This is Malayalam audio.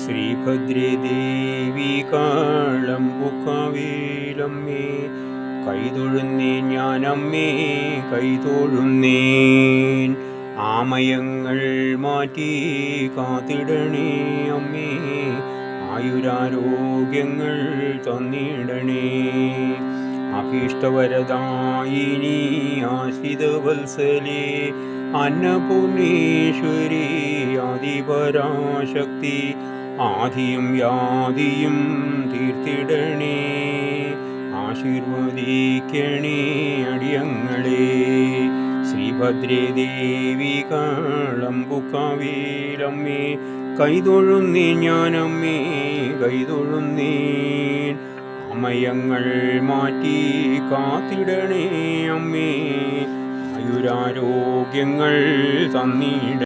ശ്രീഭദ്രേ ദേവി കാളമ്പുകാവേലമ്മേ, കൈതൊഴുന്നേൻ ഞാനമ്മേ കൈതൊഴുന്നേൻ. ആമയങ്ങൾ മാറ്റി കാത്തിടണേ അമ്മേ, ആയുരാരോഗ്യങ്ങൾ തന്നിടണേ. അഭീഷ്ടവരദായിനി ആശ്രിതവത്സലേ, അന്നപൂർണേശ്വരി ആദിപരാശക്തി, ആദിയും യാദിയും തീർത്തിടണേ. ആശീർവദിക്കണേ അടിയങ്ങളെ. ശ്രീഭദ്രേ ദേവി കാളമ്പുകാവേലമ്മേ, കൈതൊഴുന്നേൻ ഞാനമ്മേ കൈതൊഴുന്നേൻ. അമയങ്ങൾ മാറ്റി കാത്തിടണേ അമ്മേ, ആയുരാരോഗ്യങ്ങൾ തന്നിട